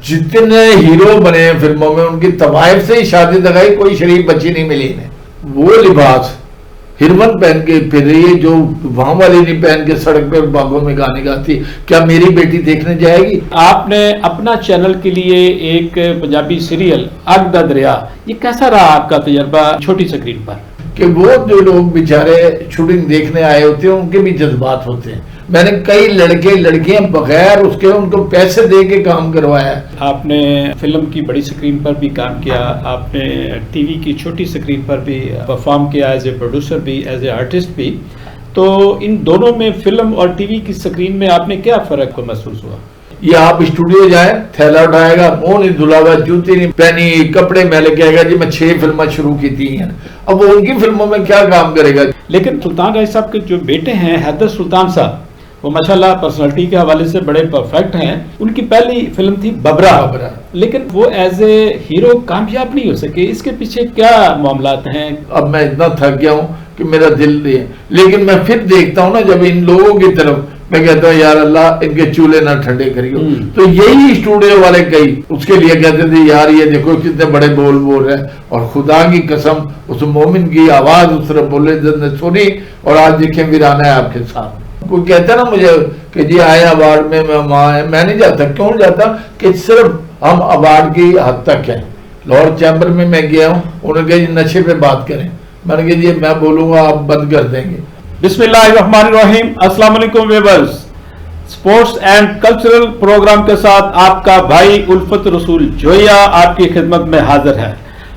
جتنے ہیرو بنے ہیں فلموں میں ان کی طوائف سے ہی شادی دکھائی، کوئی شریف بچی نہیں ملی انہیں۔ وہ لباس ہرمن پہن کے پھر رہی ہے جو وہاں والی نہیں پہن کے سڑک پہ باغوں میں گانے گاتی، کیا میری بیٹی دیکھنے جائے گی؟ آپ نے اپنا چینل کے لیے ایک پنجابی سیریل اگ دا دریا، یہ کیسا رہا آپ کا تجربہ چھوٹی سکرین پر؟ کہ وہ جو لوگ بیچارے شوٹنگ دیکھنے آئے ہوتے ہیں ان کے بھی جذبات ہوتے ہیں۔ میں نے کئی لڑکے لڑکیاں بغیر اس کے ان کو پیسے دے کے کام کروایا ہے۔ آپ نے فلم کی بڑی سکرین پر بھی کام کیا، آپ نے ٹی وی کی چھوٹی سکرین پر بھی پرفارم کیا، ایز اے پروڈیوسر بھی، ایز اے آرٹسٹ بھی، تو ان دونوں میں فلم اور ٹی وی کی سکرین میں آپ نے کیا فرق کو محسوس ہوا؟ یہ آپ اسٹوڈیو جائیں، تھیلا اٹھائے گا، منہ نہیں دھلا ہوا، جوتی نہیں پہنی، کپڑے میلے کہے گا جی میں 6 فلمیں شروع کی تھی ہیں، اب وہ ان کی فلموں میں کیا کام کرے گا؟ لیکن سلطان راج صاحب کے جو بیٹے ہیں حیدر سلطان صاحب، وہ ماشاءاللہ پرسنالٹی کے حوالے سے بڑے پرفیکٹ ہیں۔ ان کی پہلی فلم تھی ببرا، لیکن وہ ایز اے ہیرو کامیاب نہیں ہو سکے، اس کے پیچھے کیا معاملات ہیں؟ اب میں اتنا تھک گیا ہوں کہ میرا دل نہیں ہے، لیکن میں پھر دیکھتا ہوں نا جب ان لوگوں کی طرف، میں کہتا ہوں یار اللہ ان کے چولہے نہ ٹھنڈے کریو۔ تو یہی اسٹوڈیو والے کئی اس کے لیے کہتے تھے یار یہ دیکھو کتنے بڑے بول رہے ہیں، اور خدا کی قسم اس مومن کی آواز اس رب العزت نے سنی، اور آج دیکھیں ویرانہ ہے آپ کے ساتھ۔ کوئی کہتا نا مجھے کہ جی آئے ایوارڈ میں میں نہیں جاتا، کیوں جاتا؟ کہ صرف ہم ایوارڈ کی حد تک ہیں۔ لاہور چیمبر میں گیا ہوں، انہوں نے کہا جی نشے پہ بات کریں، میں نے کہا جی میں بولوں گا آپ بند کر دیں گے۔ بسم اللہ الرحمن الرحیم، السلام علیکم viewers, sports and cultural program کے ساتھ آپ کا بھائی الفت رسول جویا آپ کی خدمت میں حاضر ہے۔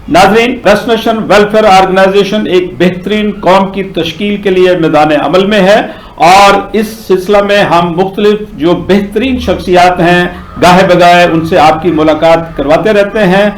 ناظرین، بیسٹ نیشن ویلفیئر آرگنائزیشن ایک بہترین قوم کی تشکیل کے لیے میدان عمل میں ہے، اور اس سلسلہ میں ہم مختلف جو بہترین شخصیات ہیں گاہے بگاہے ان سے آپ کی ملاقات کرواتے رہتے ہیں۔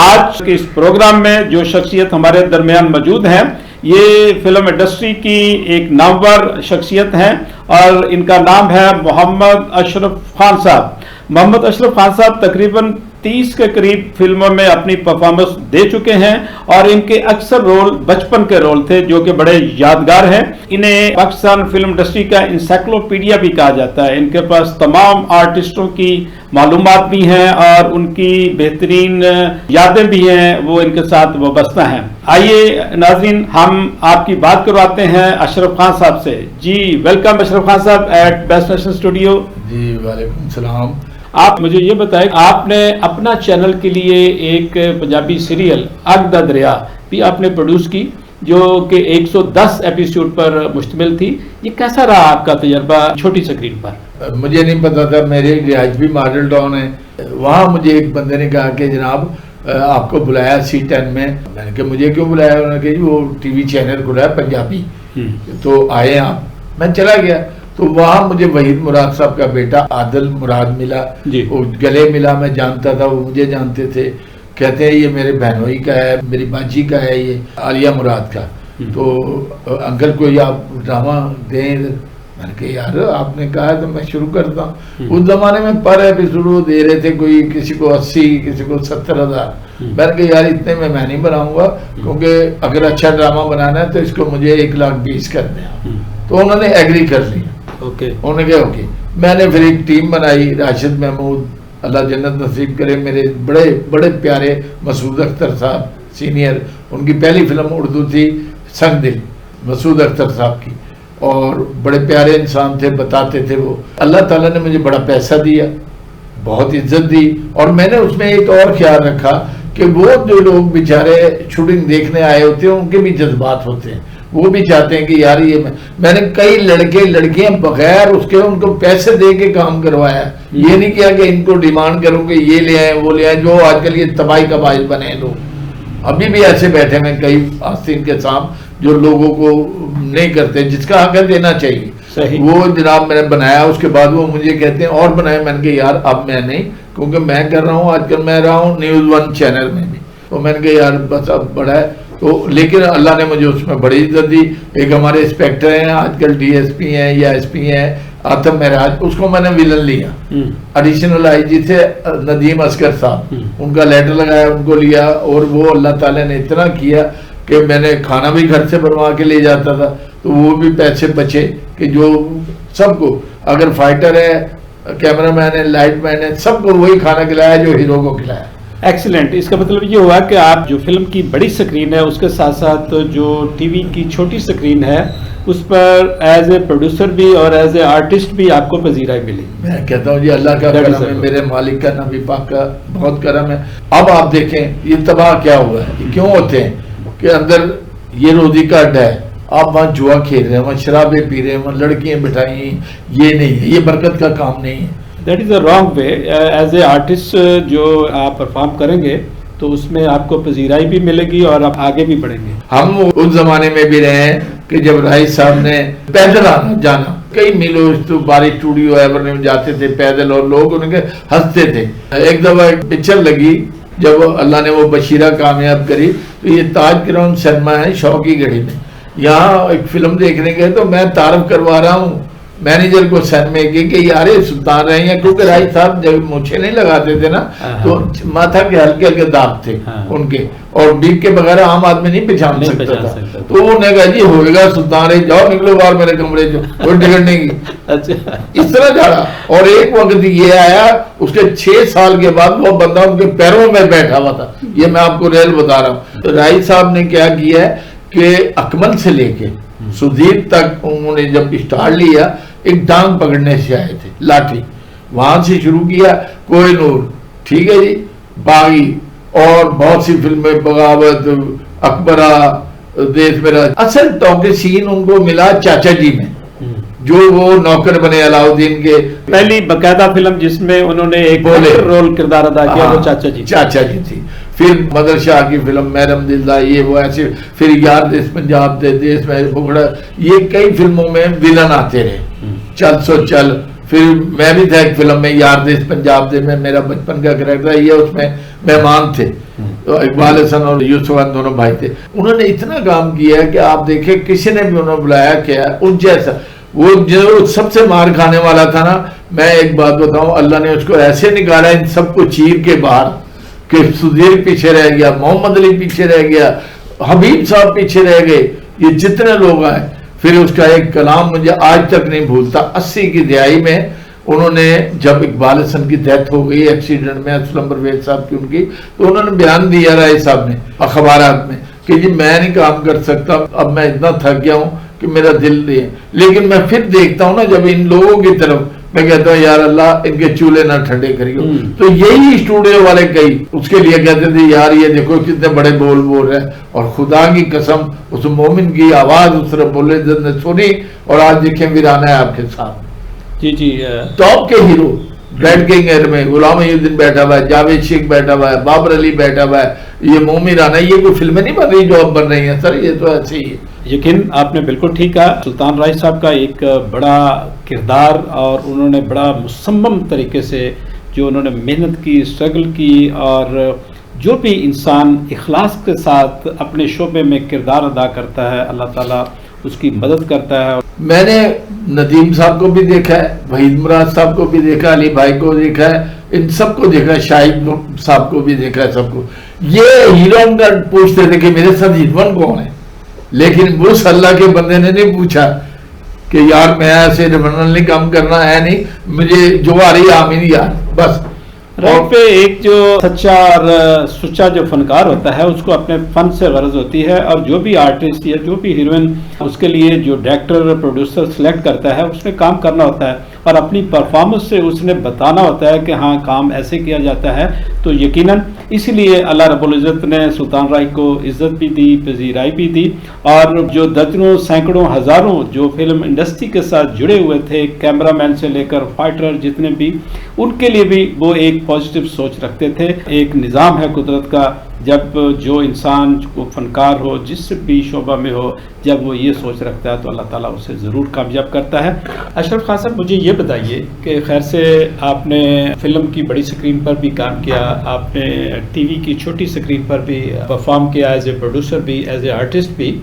آج کے اس پروگرام میں جو شخصیت ہمارے درمیان موجود ہیں یہ فلم انڈسٹری کی ایک نامور شخصیت ہیں، اور ان کا نام ہے محمد اشرف خان صاحب۔ محمد اشرف خان صاحب تقریباً 30 کے قریب فلموں میں اپنی پرفارمنس دے چکے ہیں، اور ان کے اکثر رول بچپن کے رول تھے جو کہ بڑے یادگار ہیں۔ انہیں پاکستان فلم انڈسٹری کا انسائکلوپیڈیا بھی کہا جاتا ہے۔ ان کے پاس تمام آرٹسٹوں کی معلومات بھی ہیں اور ان کی بہترین یادیں بھی ہیں، وہ ان کے ساتھ وابستہ ہیں۔ آئیے ناظرین ہم آپ کی بات کرواتے ہیں اشرف خان صاحب سے۔ جی ویلکم اشرف خان صاحب ایٹ بیسٹ نیشن اسٹوڈیو۔ جی وعلیکم السلام۔ آپ مجھے یہ بتائیں، آپ نے اپنا چینل کے لیے ایک پنجابی سیریل اگ دا دریا بھی آپ نے پروڈیوس کی جو کہ 110 ایپیسوڈ پر مشتمل تھی، یہ کیسا رہا آپ کا تجربہ چھوٹی سکرین پر؟ مجھے نہیں پتا تھا، میرے رہائش بھی ماڈل ٹاؤن ہے، وہاں مجھے ایک بندے نے کہا کہ جناب آپ کو بلایا C10 میں۔ میں نے کہا مجھے کیوں بلایا؟ انہوں نے کہا جی وہ ٹی وی چینل کھلا ہے پنجابی، تو آئے آپ۔ میں چلا گیا تو وہاں مجھے وحید مراد صاحب کا بیٹا عادل مراد ملا، وہ گلے ملا، میں جانتا تھا، وہ مجھے جانتے تھے۔ کہتے ہیں یہ میرے بہنوئی کا ہے، میری باجی کا ہے، یہ عالیہ مراد کا، تو انکل کوئی آپ ڈرامہ دیں۔ میں نے کہا یار آپ نے کہا تو میں شروع کرتا ہوں۔ اس زمانے میں پر ایپیسوڈ وہ دے رہے تھے، کوئی کسی کو 80، کسی کو 70,000۔ میں نے کہا یار اتنے میں نہیں بناؤں گا، کیونکہ اگر اچھا ڈرامہ بنانا ہے تو اس کو مجھے 1,20,000 کرنے ہیں۔ تو انہوں نے ایگری کر لیا، انہوں نے کہا اوکے۔ میں نے پھر ایک ٹیم بنائی، راشد محمود اللہ جنت نصیب کرے، میرے بڑے بڑے پیارے مسعود اختر صاحب سینئر، ان کی پہلی فلم اردو تھی سنگ دل، مسعود اختر صاحب کی، اور بڑے پیارے انسان تھے، بتاتے تھے وہ۔ اللہ تعالیٰ نے مجھے بڑا پیسہ دیا، بہت عزت دی، اور میں نے اس میں ایک اور خیال رکھا کہ وہ جو لوگ بیچارے شوٹنگ دیکھنے آئے ہوتے ہیں ان کے بھی جذبات ہوتے ہیں، وہ بھی چاہتے ہیں کہ یار یہ میں نے کئی لڑکے لڑکیاں بغیر اس کے ان کو پیسے دے کے کام کروایا۔ یہ نہیں کیا کہ ان کو ڈیمانڈ کروں کہ یہ لے آئیں وہ لے آئیں، جو آج کل یہ تباہی کا باعث بنے ہیں لوگ۔ ابھی بھی ایسے بیٹھے ہیں کئی آستین کے ساتھ جو لوگوں کو نہیں کرتے، جس کا حق ہے دینا چاہیے۔ وہ جناب میں نے بنایا، اس کے بعد وہ مجھے کہتے ہیں اور بنائے، میں نے کہا یار اب میں نہیں، کیونکہ میں کر رہا ہوں آج کل، میں رہا ہوں نیوز 1 چینل میں بھی، تو میں نے کہا یار بس اب بڑا ہے۔ تو لیکن اللہ نے مجھے اس میں بڑی عزت دی۔ ایک ہمارے انسپیکٹر ہیں آج کل DSP ہیں یا SP ہیں آتم مہراج، اس کو میں نے ویلن لیا۔ ایڈیشنل IG تھے ندیم اصغر صاحب، ان کا لیٹر لگایا، ان کو لیا، اور وہ اللہ تعالیٰ نے اتنا کیا کہ میں نے کھانا بھی گھر سے بنوا کے لے جاتا تھا، تو وہ بھی پیسے بچے کہ جو سب کو، اگر فائٹر ہے کیمرہ مین ہے, لائٹ مین ہے, سب کو وہی کھانا کھلایا جو ہیرو کو کھلایا. ایکسیلنٹ. اس کا مطلب یہ ہوا کہ آپ جو فلم کی بڑی سکرین ہے اس کے ساتھ ساتھ جو ٹی وی کی چھوٹی سکرین ہے اس پر ایز اے پروڈیوسر بھی اور ایز اے آرٹسٹ بھی آپ کو پذیرائی ملی. میں کہتا ہوں جی اللہ کا کرم ہے, میرے مالک کا, نبی پاک کا بہت کرم ہے. اب آپ دیکھیں یہ تباہ کیا ہوا ہے, یہ کیوں ہوتے ہیں کہ اندر یہ روزی کا اڈا ہے, آپ وہاں جوا کھیل رہے ہیں, وہاں شرابیں پی رہے ہیں, وہاں لڑکیاں بٹھائی, یہ نہیں ہے, یہ برکت کا کام نہیں ہے. That is a wrong way. As a artist جو آپ پرفارم کریں گے تو اس میں آپ کو پذیرائی بھی ملے گی اور آپ آگے بھی بڑھیں گے. ہم اس زمانے میں بھی رہے ہیں کہ جب رائس صاحب نے پیدل آنا جانا, کئی میلوں تو بارش اسٹوڈیو ایورنیو جاتے تھے پیدل, اور لوگ ان کے ہنستے تھے. ایک دفعہ ایک پکچر لگی جب اللہ نے وہ بشیرہ کامیاب کری, تو یہ تاج کراؤن سنیما ہے شوقی گڑھی میں, یہاں ایک فلم دیکھنے گئے تو میں تعارف کروا رہا ہوں مینیجر کو سنیما کی کہ یار سلطان رہے ہیں, کیونکہ رائی صاحب جب مونچھیں نہیں لگاتے تھے نا تو ماتھا کے ہلکے ہلکے داغ تھے ان کے, اور بیگ کے بغیر عام آدمی نہیں پہچان سکتا تھا. تو انہوں نے کہا جی ہوئے گا سلطان رہی, جاؤ نکلو باہر میرے کمرے سے, کوئی ٹکٹ نہیں کی. اس طرح جھاڑا. اور ایک وقت یہ آیا اس کے 6 سال کے بعد وہ بندہ ان کے پیروں میں بیٹھا ہوا تھا. یہ میں آپ کو ریل بتا رہا ہوں. تو رائی صاحب نے کیا کیا ہے کہ اکمل سے لے کے سدھیر تک انہوں نے جب اسٹارٹ لیا ایک ڈانگ پکڑنے سے آئے تھے, لاٹھی, وہاں سے شروع کیا, کوہ نور, ٹھیک ہے جی, باغی, اور بہت سی فلمیں, بغاوت, اکبرہ, دیش میرا. اصل ٹاک سین ان کو ملا چاچا جی میں, جو وہ نوکر بنے علاؤدین کے, پہلی باقاعدہ فلم جس میں انہوں نے ایک رول کردار ادا کیا وہ چاچا جی تھی. پھر مدر شاہ کی فلم محرم دلدہ, یہ وہ ایسے, پھر یار دیس پنجاب دے, دیس میں بکڑا, یہ کئی فلموں میں ولن آتے رہے. چل سو چل, پھر میں بھی تھا ایک فلم میں یار دیس پنجاب دے میں, میرا بچپن کا کریکٹر, یہ اس میں مہمان تھے, اقبال حسن اور یوسف خان دونوں بھائی تھے. انہوں نے اتنا کام کیا ہے کہ آپ دیکھیں کسی نے بھی انہوں نے بلایا کیا ان جیسا. وہ جو سب سے مار کھانے والا تھا نا, میں ایک بات بتاؤں, اللہ نے اس کو ایسے نکالا ان سب کو چیر کے باہر کہ سدھیر پیچھے رہ گیا, محمد علی پیچھے رہ گیا, حبیب صاحب پیچھے رہ گئے, یہ جتنے لوگ آئے. پھر اس کا ایک کلام مجھے آج تک نہیں بھولتا, 80 کی دہائی میں انہوں نے جب اقبال حسن کی ڈیتھ ہو گئی ایکسیڈنٹ میں, اسلم پرویز صاحب کی ان کی, تو انہوں نے بیان دیا رائے صاحب نے اخبارات میں کہ جی میں نہیں کام کر سکتا, اب میں اتنا تھک گیا ہوں کہ میرا دل نہیں ہے. لیکن میں پھر دیکھتا ہوں نا جب ان لوگوں کی طرف, میں کہتا ہوں یار اللہ ان کے چولہے نہ ٹھنڈے کریو. تو یہی اسٹوڈیو والے کئی اس کے لیے کہتے تھے یار یہ دیکھو کتنے بڑے بول بول رہے ہیں, اور خدا کی قسم اس مومن کی آواز اس رب العزت نے سنی, اور آج دیکھیں ویرانہ ہے آپ کے ساتھ. جی ٹاپ کے ہیرو بیٹھ کے گھر میں, غلام الدین بیٹھا ہوا ہے, جاوید شیخ بیٹھا ہوا ہے, بابر علی بیٹھا ہوا ہے, یہ مومی رانا, یہ کوئی فلمیں نہیں بن رہی جو اب بن رہی ہیں سر, یہ تو ایسے ہی ہے. یقین آپ نے بالکل ٹھیک کہا. سلطان رائی صاحب کا ایک بڑا کردار, اور انہوں نے بڑا مصمم طریقے سے جو انہوں نے محنت کی, اسٹرگل کی, اور جو بھی انسان اخلاص کے ساتھ اپنے شعبے میں کردار ادا کرتا ہے اللہ تعالیٰ اس کی مدد کرتا ہے. میں نے ندیم صاحب کو بھی دیکھا ہے, وحید مراد صاحب کو بھی دیکھا, علی بھائی کو دیکھا ہے, ان سب کو دیکھا ہے, شاہد صاحب کو بھی دیکھا ہے, سب کو. یہ ہیروئن کا پوچھتے تھے کہ میرے ساتھ ہیروئن کون ہے, لیکن اس اللہ کے بندے نے نہیں پوچھا کہ یار میں ایسے ریمنلی کام کرنا ہے نہیں, مجھے جو آ رہی آمین یار بس. رائٹ پہ ایک جو سچا اور سچا جو فنکار ہوتا ہے اس کو اپنے فن سے غرض ہوتی ہے, اور جو بھی آرٹسٹ یا جو بھی ہیروئن اس کے لیے جو ڈائریکٹر پروڈیوسر سلیکٹ کرتا ہے اس نے کام کرنا ہوتا ہے, اور اپنی پرفارمنس سے اس نے بتانا ہوتا ہے کہ ہاں کام ایسے کیا جاتا ہے. تو یقیناً اسی لیے اللہ رب العزت نے سلطان رائی کو عزت بھی دی, پذیرائی بھی دی, اور جو درجنوں سینکڑوں ہزاروں جو فلم انڈسٹری کے ساتھ جڑے ہوئے تھے, کیمرہ مین سے لے کر فائٹر جتنے بھی, ان کے لیے بھی وہ ایک پازیٹیو سوچ رکھتے تھے. ایک نظام ہے قدرت کا, جب جو انسان کو فنکار ہو جس بھی شعبہ میں ہو, جب وہ یہ سوچ رکھتا ہے تو اللہ تعالیٰ اسے ضرور کامیاب کرتا ہے. اشرف خان صاحب مجھے یہ بتائیے کہ خیر سے آپ نے فلم کی بڑی سکرین پر بھی کام کیا, آپ نے ٹی وی کی چھوٹی سکرین پر بھی پرفارم کیا, ایز اے پروڈیوسر بھی, ایز اے آرٹسٹ بھی,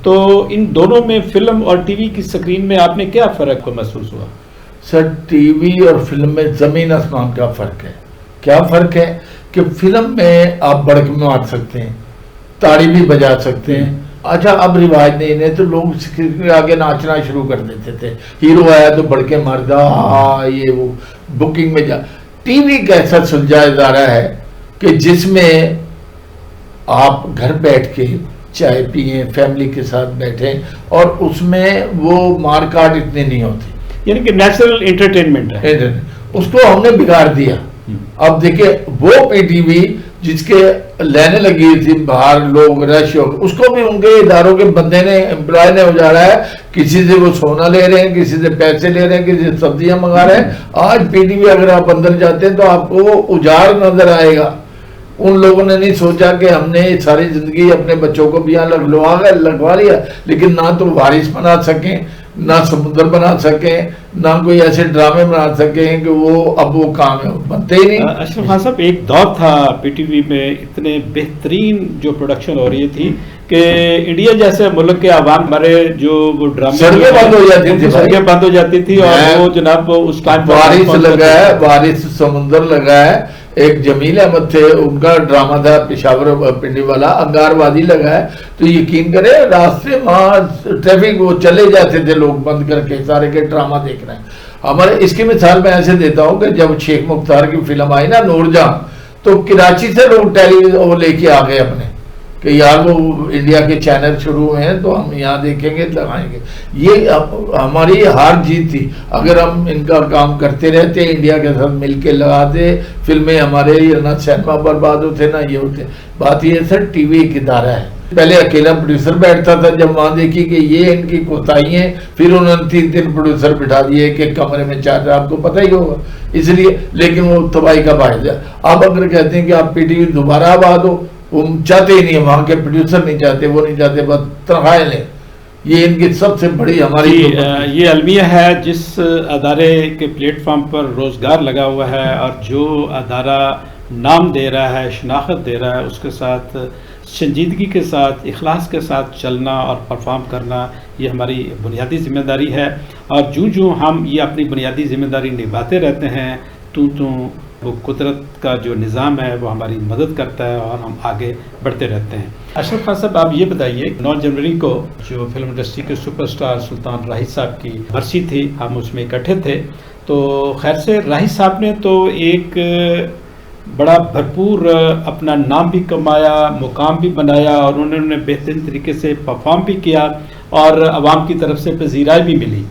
تو ان دونوں میں فلم اور ٹی وی کی سکرین میں آپ نے کیا فرق کو محسوس ہوا؟ سر ٹی وی اور فلم میں زمین آسمان کا فرق ہے. کیا فرق ہے کہ فلم میں آپ بڑک میں مار سکتے ہیں, تاڑی بھی بجا سکتے ہیں, اچھا اب رواج نہیں تو لوگ اسکرین کے آگے ناچنا شروع کر دیتے تھے، ہیرو آیا تو بڑھ کے مر جا، یہ وہ بکنگ میں جا. ٹی وی کا ایسا سلجھا ادارہ ہے کہ جس میں آپ گھر بیٹھ کے چائے پئیں، فیملی کے ساتھ بیٹھیں، اور اس میں وہ مار کاٹ اتنی نہیں ہوتی، یعنی کہ نیچرل انٹرٹینمنٹ ہے. اس کو ہم نے بگاڑ دیا. اب دیکھیں وہ پی ٹی وی جس کے لینے لگی تھی باہر لوگ رش ہو، اس کو بھی ان کے اداروں کے بندے نے امپلائی نے اجاڑا ہے. کسی سے وہ سونا لے رہے ہیں، کسی سے پیسے لے رہے ہیں، کسی سے سبزیاں منگا رہے ہیں. آج پی ٹی وی اگر آپ اندر جاتے ہیں تو آپ کو اجاڑ نظر آئے گا. ان لوگوں نے نہیں سوچا کہ ہم نے ساری زندگی اپنے بچوں کو بھی یہاں لگوا لیا، لیکن نہ تو وارث بنا سکیں، نہ سمندر بنا سکیں، نہ کوئی ایسے ڈرامے بنا سکیں کہ وہ اب وہ کام ہے بنتے ہی نہیں. اشرف خان صاحب، ایک دور تھا پی ٹی وی میں اتنے بہترین جو پروڈکشن ہو رہی تھی کہ انڈیا جیسے ملک کے عوام ہمارے جو وہ ڈرامے سڑکیں بند ہو جاتی تھی، سڑکیں بند ہو جاتی تھی، اور وہ جناب اس ٹائم وارث لگا ہے، وارث سمندر لگا ہے، ایک جمیل احمد تھے ان کا ڈرامہ تھا پشاور پنڈی والا، انگار وادی لگا ہے. تو یقین کرے راستے وہاں ٹریفک وہ چلے جاتے تھے لوگ بند کر کے سارے کے ڈرامہ دیکھ رہے ہیں. ہمارے اس کی مثال میں ایسے دیتا ہوں کہ جب شیخ مختار کی فلم آئی نا نور جہاں، تو کراچی سے لوگ ٹیلی ویژن وہ لے کے آ گئے اپنے کہ یار وہ انڈیا کے چینل شروع ہوئے ہیں تو ہم یہاں دیکھیں گے لگائیں گے. یہ ہماری ہار جیت تھی. اگر ہم ان کا کام کرتے رہتے انڈیا کے ساتھ مل کے لگاتے فلمیں، ہمارے نہ سینما برباد ہوتے نہ یہ ہوتے. بات یہ سر ٹی وی ایک ادارہ ہے. پہلے اکیلا پروڈیوسر بیٹھتا تھا، جب وہاں دیکھی کہ یہ ان کی کوتاہی ہیں پھر انہوں نے 3 پروڈیوسر بٹھا دیے کہ کمرے میں 4، آپ کو پتہ ہی ہوگا. اس لیے لیکن وہ تباہی کا باعث ہے. اب اگر کہتے ہیں کہ آپ پی ٹی وی دوبارہ آباد ہو، وہ چاہتے ہی نہیں، وہاں کے پروڈیوسر نہیں چاہتے، وہ نہیں چاہتے، بس تنخواہیں لیں. یہ ان کی سب سے بڑی ہماری یہ المیہ ہے جس ادارے کے پلیٹ فارم پر روزگار لگا ہوا ہے، اور جو ادارہ نام دے رہا ہے، شناخت دے رہا ہے، اس کے ساتھ سنجیدگی کے ساتھ، اخلاص کے ساتھ چلنا اور پرفارم کرنا، یہ ہماری بنیادی ذمہ داری ہے. اور جو ہم یہ اپنی بنیادی ذمہ داری نبھاتے رہتے ہیں تو وہ قدرت کا جو نظام ہے وہ ہماری مدد کرتا ہے اور ہم آگے بڑھتے رہتے ہیں. اشرف خان صاحب، آپ یہ بتائیے، 9 جنوری کو جو فلم انڈسٹری کے سپر سٹار سلطان راہی صاحب کی برسی تھی، ہم اس میں اکٹھے تھے. تو خیر سے راہی صاحب نے تو ایک بڑا بھرپور اپنا نام بھی کمایا، مقام بھی بنایا، اور انہوں نے بہترین طریقے سے پرفارم بھی کیا اور عوام کی طرف سے پذیرائی بھی ملی.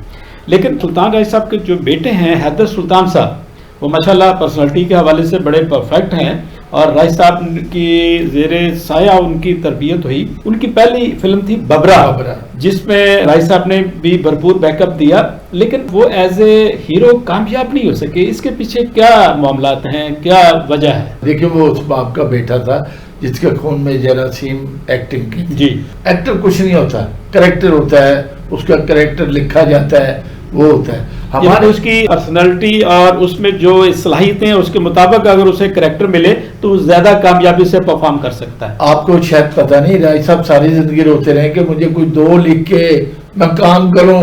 لیکن سلطان راہی صاحب کے جو بیٹے ہیں حیدر سلطان صاحب، وہ ماشاءاللہ پرسنالٹی کے حوالے سے بڑے پرفیکٹ ہیں، اور راہی صاحب کی زیر سایہ ان کی تربیت ہوئی. ان کی پہلی فلم تھی ببرا، جس میں راہی صاحب نے بھی بھرپور بیک اپ دیا، لیکن وہ ایز اے ہیرو کامیاب نہیں ہو سکے. اس کے پیچھے کیا معاملات ہیں، کیا وجہ ہے؟ دیکھیں وہ اس باپ کا بیٹا تھا جس کے خون میں جراثیم ایکٹنگ کی. جی، ایکٹر کچھ نہیں ہوتا، کریکٹر ہوتا ہے، اس کا کریکٹر لکھا جاتا ہے، وہ ہوتا ہے. ہمارے اس کی پرسنالٹی اور اس میں جو صلاحیتیں اس کے مطابق اگر اسے کریکٹر ملے تو زیادہ کامیابی سے پرفارم کر سکتا ہے. آپ کو شاید پتہ نہیں، راہی صاحب ساری زندگی روتے رہے کہ مجھے کوئی 2 لکھ کے میں کام کروں.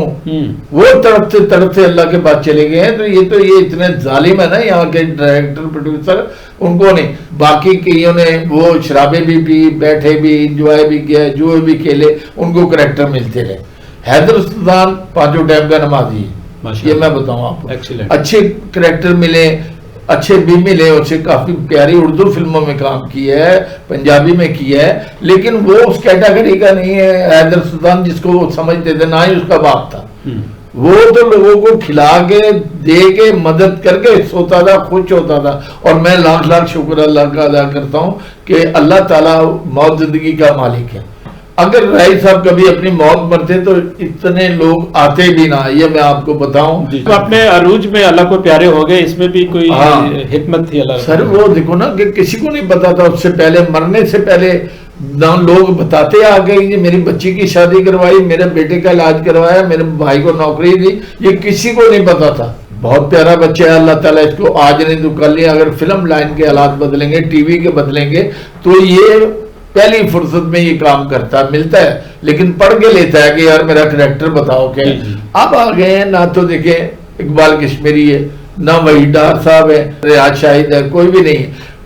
وہ تڑپتے اللہ کے بعد چلے گئے ہیں. تو یہ اتنے ظالم ہے نا یہاں کے ڈائریکٹر پروڈیوسر، ان کو نہیں. باقی کئیوں نے وہ شرابیں بھی پی، بیٹھے بھی، انجوائے بھی کیا، جوئے بھی کھیلے، ان کو کریکٹر ملتے رہے. حیدر سلطان 5 ٹائم کا نمازی ہے، یہ میں بتاؤں آپ کو. اچھے کریکٹر ملے، اچھے بھی ملے، اسے کافی پیاری اردو فلموں میں کام کیا ہے، پنجابی میں کیا ہے، لیکن وہ اس کیٹیگری کا نہیں ہے حیدر سلطان جس کو وہ سمجھتے تھے، نہ ہی اس کا باپ تھا. وہ تو لوگوں کو کھلا کے دے کے مدد کر کے سوتا تھا، خوش ہوتا تھا. اور میں لاکھ شکر اللہ کا ادا کرتا ہوں کہ اللہ تعالیٰ موت زندگی کا مالک ہے. اگر راہی صاحب کبھی اپنی موت مرتے تو اتنے لوگ آتے بھی نہ. یہ میں آپ کو بتاؤں، اپنے عروج میں اللہ کو پیارے ہو گئے، اس میں بھی کوئی حکمت تھی اللہ سر. وہ دیکھو نا کہ کسی کو نہیں پتا تھا اس سے پہلے، مرنے سے پہلے لوگ بتاتے آ گئے کہ میری بچی کی شادی کروائی، میرے بیٹے کا علاج کروایا، میرے بھائی کو نوکری دی. یہ کسی کو نہیں پتا تھا. بہت پیارا بچہ ہے، اللہ تعالیٰ اس کو آج نہیں تو کل نہیں، اگر فلم لائن کے حالات بدلیں گے، ٹی وی کے بدلیں گے، تو یہ پہلی فرصت میں یہ کام کرتا ملتا ہے. لیکن پڑھ کے لیتا ہے کہ یار میرا کریکٹر بتاؤ کیا. اب آ گئے ہیں نہ تو دیکھیں اقبال کشمیری ہے، نہ وحید ڈار صاحب ہے، ریاض شاہد ہے، کوئی بھی نہیں ہے.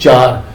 4।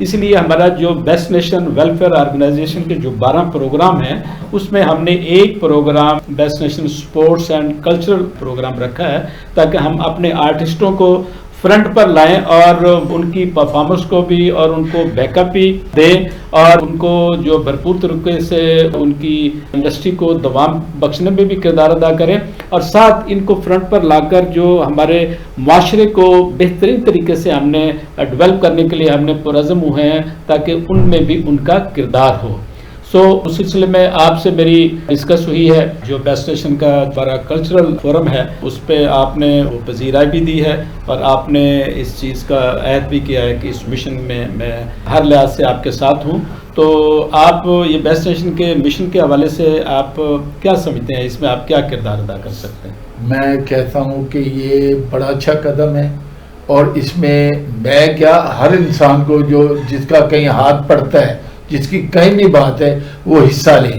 اس لیے ہمارا جو بیسٹ نیشن ویلفیئر آرگنائزیشن کے جو 12 پروگرام ہیں اس میں ہم نے ایک program best nation sports and cultural program رکھا ہے تاکہ ہم اپنے آرٹسٹوں کو فرنٹ پر لائیں اور ان کی پرفارمنس کو بھی اور ان کو بیک اپ بھی دیں اور ان کو جو بھرپور طریقے سے ان کی انڈسٹری کو دوام بخشنے میں بھی کردار ادا کریں اور ساتھ ان کو فرنٹ پر لا کر جو ہمارے معاشرے کو بہترین طریقے سے ہم نے ڈیولپ کرنے کے لیے ہم نے پرعزم ہوئے ہیں تاکہ ان میں بھی ان کا کردار ہو. اس سلسلے میں آپ سے میری ڈسکس ہوئی ہے جو بیسٹ نیشن کا ہمارا کلچرل فورم ہے اس پہ آپ نے وہ پذیرائی بھی دی ہے اور آپ نے اس چیز کا عہد بھی کیا ہے کہ اس مشن میں میں ہر لحاظ سے آپ کے ساتھ ہوں. تو آپ یہ بیسٹ نیشن کے مشن کے حوالے سے آپ کیا سمجھتے ہیں, اس میں آپ کیا کردار ادا کر سکتے ہیں؟ میں کہتا ہوں کہ یہ بڑا اچھا قدم ہے اور اس میں کیا ہر انسان کو جو جس کا کہیں ہاتھ پڑتا ہے جس کی کہیں بھی بات ہے وہ حصہ لیں.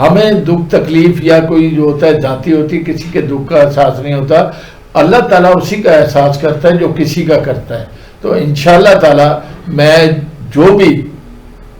ہمیں دکھ تکلیف یا کوئی جو ہوتا ہے ذاتی ہوتی کسی کے دکھ کا احساس نہیں ہوتا, اللہ تعالیٰ اسی کا احساس کرتا ہے جو کسی کا کرتا ہے. تو انشاءاللہ تعالیٰ میں جو بھی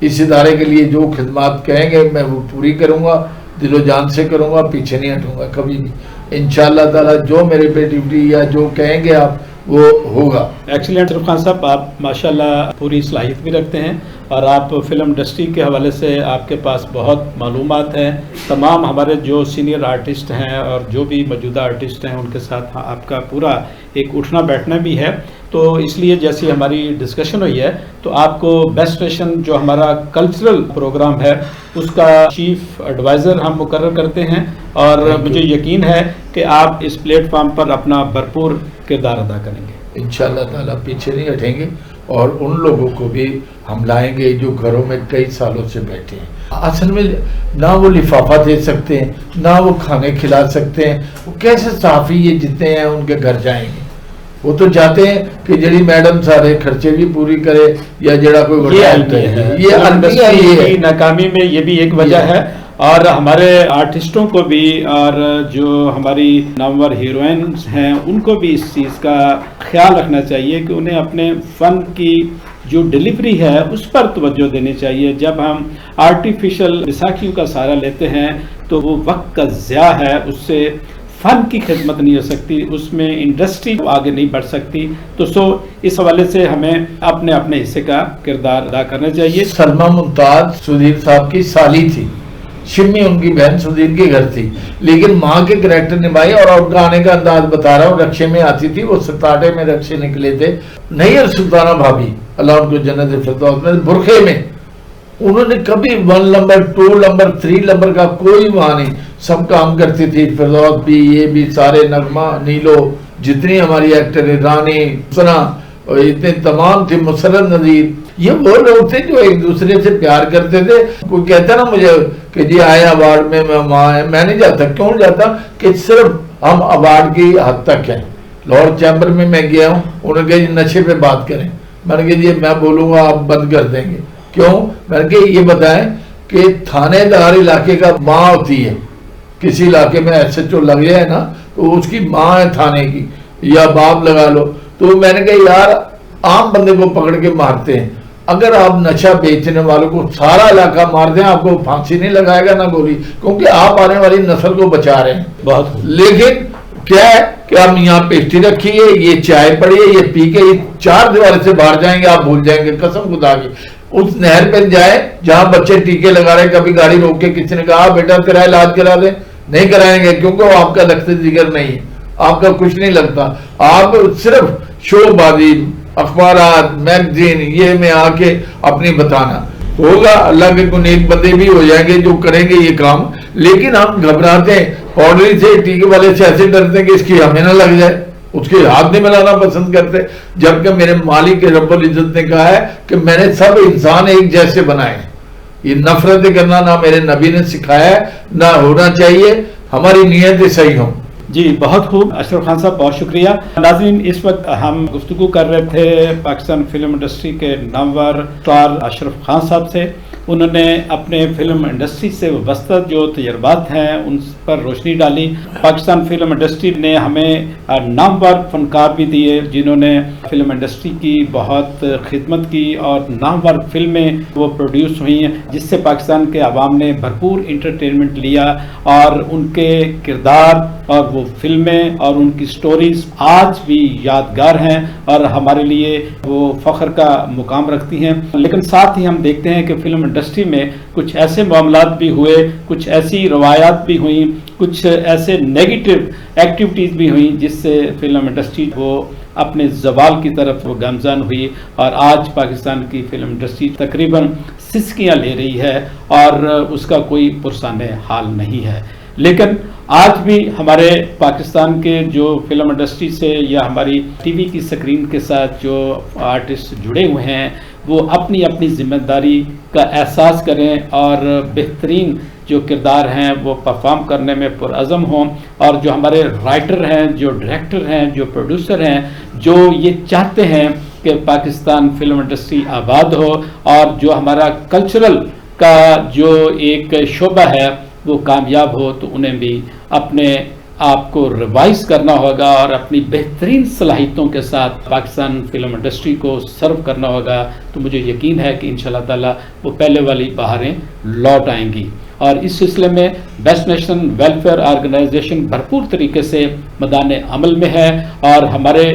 اس ادارے کے لیے جو خدمات کہیں گے میں وہ پوری کروں گا, دل و جان سے کروں گا, پیچھے نہیں ہٹوں گا کبھی بھی. انشاءاللہ تعالیٰ جو میرے پہ ڈیوٹی یا جو کہیں گے آپ وہ ہوگا. ایکسیلنٹ اشرف خان صاحب, آپ ماشاءاللہ پوری صلاحیت بھی رکھتے ہیں اور آپ فلم انڈسٹری کے حوالے سے آپ کے پاس بہت معلومات ہیں. تمام ہمارے جو سینئر آرٹسٹ ہیں اور جو بھی موجودہ آرٹسٹ ہیں ان کے ساتھ آپ کا پورا ایک اٹھنا بیٹھنا بھی ہے. تو اس لیے جیسی ہماری ڈسکشن ہوئی ہے تو آپ کو بیسٹ نیشن جو ہمارا کلچرل پروگرام ہے اس کا چیف ایڈوائزر ہم مقرر کرتے ہیں اور مجھے یقین ہے کہ آپ اس پلیٹ فارم پر اپنا بھرپور کردار ادا کریں گے. انشاءاللہ تعالیٰ پیچھے نہیں ہٹیں گے اور ان لوگوں کو بھی ہم لائیں گے جو گھروں میں کئی سالوں سے بیٹھے ہیں. اصل میں نہ وہ لفافہ دے سکتے ہیں نہ وہ کھانے کھلا سکتے ہیں. وہ کیسے صحافی یہ جتنے ہیں ان کے گھر جائیں گے؟ وہ تو چاہتے ہیں کہ جڑی میڈم سارے خرچے بھی پوری کرے یا جڑا کوئی یہ ناکامی میں یہ بھی ایک وجہ ہے. اور ہمارے آرٹسٹوں کو بھی اور جو ہماری نامور ہیروئنز ہیں ان کو بھی اس چیز کا خیال رکھنا چاہیے کہ انہیں اپنے فن کی جو ڈیلیوری ہے اس پر توجہ دینی چاہیے. جب ہم آرٹیفیشل بیساکھیوں کا سہارا لیتے ہیں تو وہ وقت کا ضیاع ہے, اس سے فن کی خدمت نہیں ہو سکتی, اس میں انڈسٹری آگے نہیں بڑھ سکتی. تو اس حوالے سے ہمیں اپنے اپنے حصے کا کردار ادا کرنا چاہیے. سلمہ ممتاز سدھیر صاحب کی سالی تھی, شمی ان کی بہن سدھیر کے گھر تھی, لیکن ماں کے کریکٹر نبھائی اور ان کا آنے کا انداز بتا رہا ہوں. رکشے میں آتی تھی, وہ ستاٹے میں رکشے نکلے تھے. نہیں سلطانہ بھابھی اللہ ان کو جنت فردوس میں, برقعے میں, انہوں نے کبھی 1 نمبر 2 نمبر 3 نمبر کا کوئی وہاں نہیں, سب کام کرتی تھی. فردوس بھی, یہ بھی, سارے, نغمہ, نیلو, جتنی ہماری ایکٹر رانی, سنا, اتنے تمام تھے, مسرت نذیر, یہ وہ لوگ تھے جو ایک دوسرے سے پیار کرتے تھے. کوئی کہتا نا مجھے کہ جی آئے ایوارڈ میں وہاں ہے, میں نہیں جاتا. کیوں جاتا کہ صرف ہم ایوارڈ کی حد تک ہیں. لاہور چیمبر میں گیا ہوں, انہوں نے کہا جی نشے پہ بات کریں. میں نے کہا جی میں بولوں گا آپ بند کر دیں گے. کیوں؟ میں نے کہا یہ بتائیں کہ تھانے دار علاقے کا ماں ہوتی ہے, کسی علاقے میں ایس ایچ او لگ جائے نا تو اس کی ماں ہے تھانے کی, یا باپ لگا لو. تو میں نے کہا یار عام بندے کو پکڑ کے مارتے ہیں, اگر آپ نشہ بیچنے والوں کو سارا علاقہ مار دیں آپ کو پھانسی نہیں لگائے گا نہ گولی, کیونکہ آپ آنے والی نسل کو بچا رہے ہیں. بہت لیکن کیا ہے کہ ہم یہاں پیسٹری رکھی ہے, یہ چائے پڑی ہے, یہ پی کے 4 دیوار سے باہر جائیں گے, آپ بھول جائیں گے قسم خدا کی. اس نہر پہ جائیں جہاں بچے ٹیکے لگا رہے ہیں, کبھی گاڑی روک کے کسی نے کہا بیٹا تیرا علاج کرا دیں, نہیں کرائیں گے کیونکہ وہ آپ کا لخت جگر نہیں ہے, آپ کا کچھ نہیں لگتا. آپ صرف شو بازی, اخبارات, میگزین, یہ میں آ کے اپنی بتانا ہوگا. اللہ کے کوئی نیک بندے بھی ہو جائیں گے جو کریں گے یہ کام, لیکن ہم گھبراتے ہیں پاؤڈری سے, ٹیکے والے سے ایسے ڈرتے ہیں کہ اس کی ہمیں نہ لگ جائے, اس کے ہاتھ نہیں ملانا پسند کرتے. جبکہ میرے مالک رب العزت نے کہا ہے کہ میں نے سب انسان ایک جیسے بنائے ہیں. یہ نفرت کرنا نہ میرے نبی نے سکھایا ہے نہ ہونا چاہیے. ہماری نیتیں صحیح ہوں. جی بہت خوب اشرف خان صاحب, بہت شکریہ. ناظرین, اس وقت ہم گفتگو کر رہے تھے پاکستان فلم انڈسٹری کے نامور اسٹار اشرف خان صاحب سے. انہوں نے اپنے فلم انڈسٹری سے وابستہ جو تجربات ہیں ان پر روشنی ڈالی. پاکستان فلم انڈسٹری نے ہمیں نامور فنکار بھی دیے جنہوں نے فلم انڈسٹری کی بہت خدمت کی اور نامور فلمیں وہ پروڈیوس ہوئی ہیں جس سے پاکستان کے عوام نے بھرپور انٹرٹینمنٹ لیا, اور ان کے کردار اور وہ فلمیں اور ان کی سٹوریز آج بھی یادگار ہیں اور ہمارے لیے وہ فخر کا مقام رکھتی ہیں. لیکن ساتھ ہی ہم دیکھتے ہیں کہ فلم انڈسٹری میں کچھ ایسے معاملات بھی ہوئے, کچھ ایسی روایات بھی ہوئیں, کچھ ایسے نیگیٹو ایکٹیویٹیز بھی ہوئیں جس سے فلم انڈسٹری وہ اپنے زوال کی طرف وہ گامزن ہوئی, اور آج پاکستان کی فلم انڈسٹری تقریباً سسکیاں لے رہی ہے اور اس کا کوئی پرسان حال نہیں ہے. لیکن آج بھی ہمارے پاکستان کے جو فلم انڈسٹری سے یا ہماری ٹی وی کی سکرین کے ساتھ جو آرٹسٹ جڑے ہوئے ہیں وہ اپنی اپنی ذمہ داری کا احساس کریں اور بہترین جو کردار ہیں وہ پرفارم کرنے میں پرعزم ہوں, اور جو ہمارے رائٹر ہیں, جو ڈائریکٹر ہیں, جو پروڈیوسر ہیں, جو یہ چاہتے ہیں کہ پاکستان فلم انڈسٹری آباد ہو اور جو ہمارا کلچرل کا جو ایک شعبہ ہے وہ کامیاب ہو, تو انہیں بھی اپنے آپ کو ریوائز کرنا ہوگا اور اپنی بہترین صلاحیتوں کے ساتھ پاکستان فلم انڈسٹری کو سرو کرنا ہوگا. تو مجھے یقین ہے کہ انشاءاللہ تعالی وہ پہلے والی بہاریں لوٹ آئیں گی. اور اس سلسلے میں بیسٹ نیشن ویلفیئر آرگنائزیشن بھرپور طریقے سے میدان عمل میں ہے, اور ہمارے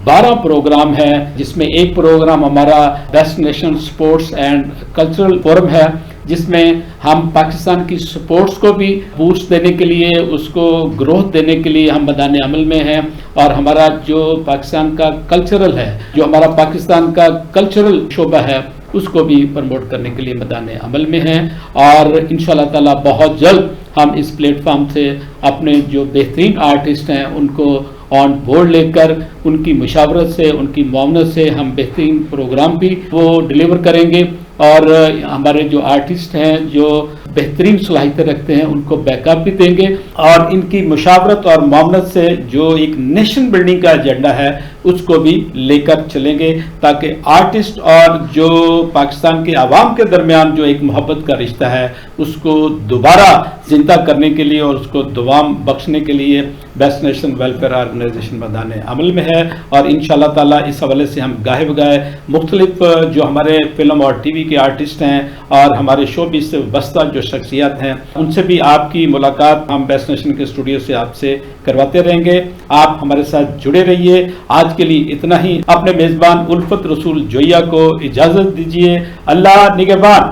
12 پروگرام ہیں جس میں ایک پروگرام ہمارا best nation sports and cultural forum ہے جس میں ہم پاکستان کی سپورٹس کو بھی بوسٹ دینے کے لیے, اس کو گروتھ دینے کے لیے ہم میدان عمل میں ہیں, اور ہمارا جو پاکستان کا کلچرل ہے, جو ہمارا پاکستان کا کلچرل شعبہ ہے اس کو بھی پروموٹ کرنے کے لیے میدان عمل میں ہیں. اور انشاءاللہ تعالی بہت جلد ہم اس پلیٹ فارم سے اپنے جو بہترین آرٹسٹ ہیں ان کو آن بورڈ لے کر ان کی مشاورت سے, ان کی معاونت سے ہم بہترین پروگرام بھی وہ ڈلیور کریں گے, اور ہمارے جو آرٹسٹ ہیں جو بہترین صلاحیتیں رکھتے ہیں ان کو بیک اپ بھی دیں گے, اور ان کی مشاورت اور معاونت سے جو ایک نیشن بلڈنگ کا ایجنڈا ہے اس کو بھی لے کر چلیں گے, تاکہ آرٹسٹ اور جو پاکستان کے عوام کے درمیان جو ایک محبت کا رشتہ ہے اس کو دوبارہ زندہ کرنے کے لیے اور اس کو دوام بخشنے کے لیے بیسٹ نیشن ویلفیئر آرگنائزیشن میدان عمل میں ہے. اور انشاءاللہ تعالی اس حوالے سے ہم گاہے بگاہے مختلف جو ہمارے فلم اور ٹی وی کے آرٹسٹ ہیں اور ہمارے شوبز سے وابستہ جو شخصیات ہیں ان سے بھی آپ کی ملاقات ہم بیسٹ نیشن کے اسٹوڈیو سے آپ سے کرواتے رہیں گے. آپ ہمارے ساتھ جڑے رہیے. آج کے لیے اتنا ہی. اپنے میزبان الفت رسول جویا کو اجازت دیجیے. اللہ نگہبان.